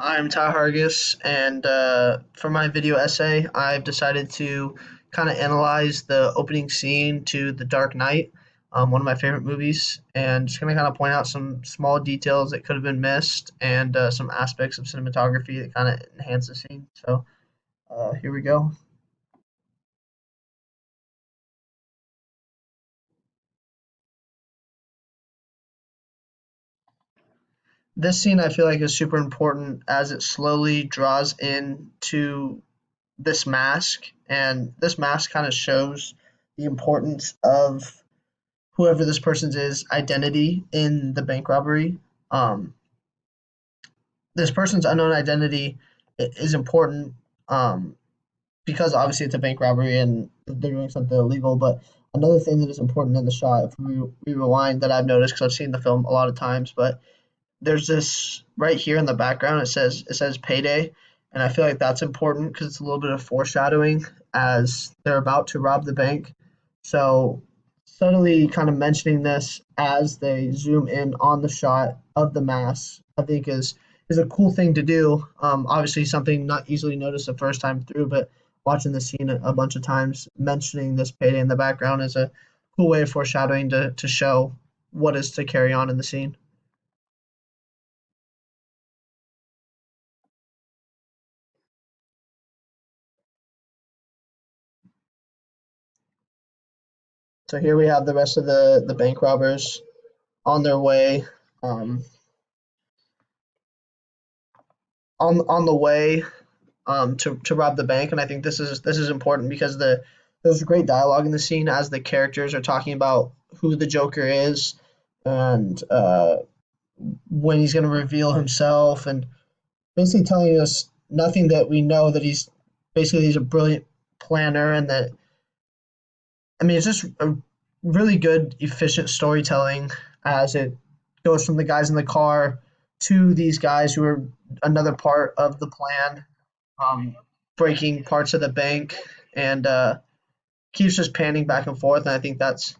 I'm Ty Hargis, and for my video essay, I've decided to kind of analyze the opening scene to The Dark Knight, one of my favorite movies, and just going to kind of point out some small details that could have been missed and some aspects of cinematography that kind of enhance the scene. So here we go. This scene I feel like is super important as it slowly draws in to this mask, and this mask kind of shows the importance of whoever this person's is identity in the bank robbery. Um, this person's unknown identity is important because obviously it's a bank robbery and they're doing something illegal. But another thing that is important in the shot, if we rewind, that I've noticed because I've seen the film a lot of times, but there's this right here in the background. It says payday, and I feel like that's important because it's a little bit of foreshadowing as they're about to rob the bank. So subtly kind of mentioning this as they zoom in on the shot of the mask, I think is a cool thing to do. Obviously, something not easily noticed the first time through, but watching the scene a bunch of times, mentioning this payday in the background is a cool way of foreshadowing to show what is to carry on in the scene. So here we have the rest of the bank robbers on their way, um, on the way to rob the bank, and I think this is important because there's great dialogue in the scene as the characters are talking about who the Joker is and when he's going to reveal himself, and basically telling us nothing that we know that he's a brilliant planner, and that I mean, it's just a really good, efficient storytelling as it goes from the guys in the car to these guys who are another part of the plan, um, breaking parts of the bank, and keeps just panning back and forth. And I think that's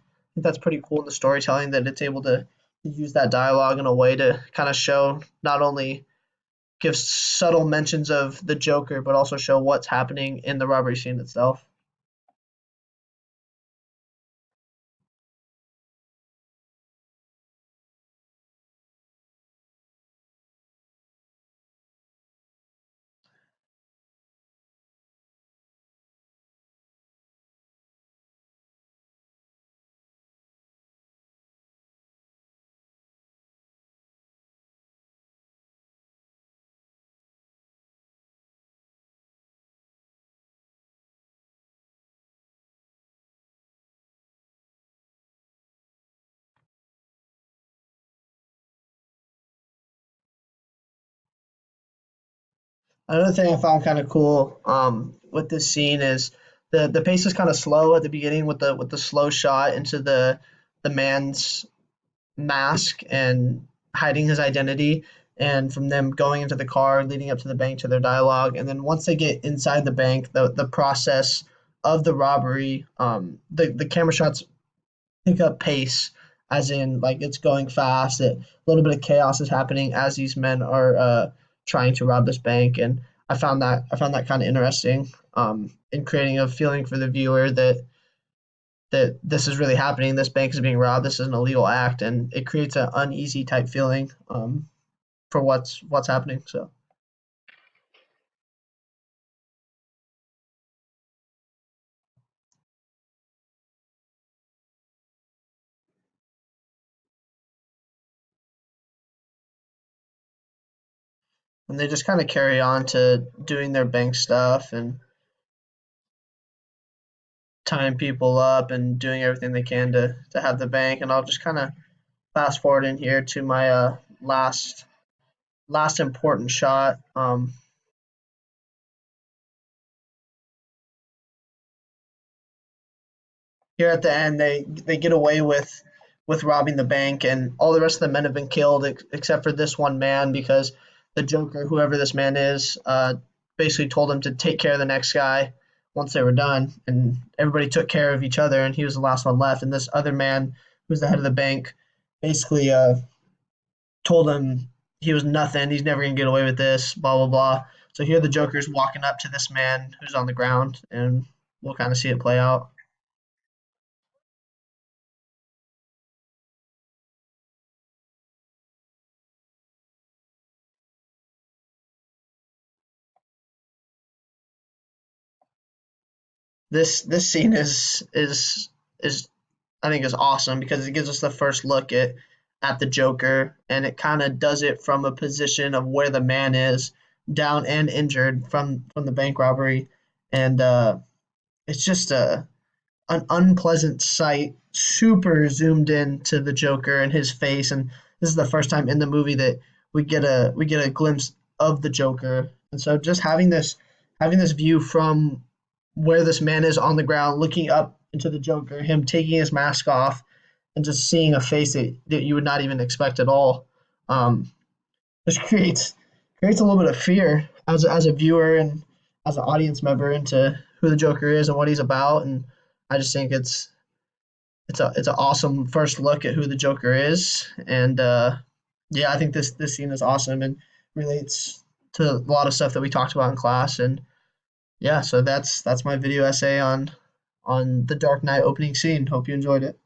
pretty cool in the storytelling that it's able to use that dialogue in a way to kind of show not only give subtle mentions of the Joker, but also show what's happening in the robbery scene itself. Another thing I found kind of cool with this scene is the pace is kind of slow at the beginning with the slow shot into the man's mask and hiding his identity, and from them going into the car leading up to the bank to their dialogue, and then once they get inside the bank, the process of the robbery, the camera shots pick up pace, as in like it's going fast. A little bit of chaos is happening as these men are trying to rob this bank, and I found that kind of interesting in creating a feeling for the viewer that this is really happening. This bank is being robbed. This is an illegal act, and it creates an uneasy type feeling for what's happening. So, and they just kind of carry on to doing their bank stuff and tying people up and doing everything they can to have the bank. And I'll just kind of fast forward in here to my last important shot. Here at the end, they get away with robbing the bank, and all the rest of the men have been killed except for this one man because the Joker, whoever this man is, basically told him to take care of the next guy once they were done, and everybody took care of each other, and he was the last one left. And this other man, who's the head of the bank, basically told him he was nothing. He's never gonna get away with this. Blah blah blah. So here the Joker's walking up to this man who's on the ground, and we'll kind of see it play out. This scene is I think is awesome because it gives us the first look at the Joker, and it kind of does it from a position of where the man is, down and injured from the bank robbery, and it's just a an unpleasant sight, super zoomed in to the Joker and his face, and this is the first time in the movie that we get a glimpse of the Joker, and so just having this view from where this man is on the ground, looking up into the Joker, him taking his mask off, and just seeing a face that you would not even expect at all, um, just creates a little bit of fear as a viewer and as an audience member into who the Joker is and what he's about, and I just think it's an awesome first look at who the Joker is, and yeah, I think this scene is awesome and relates to a lot of stuff that we talked about in class, and yeah, so that's my video essay on the Dark Knight opening scene. Hope you enjoyed it.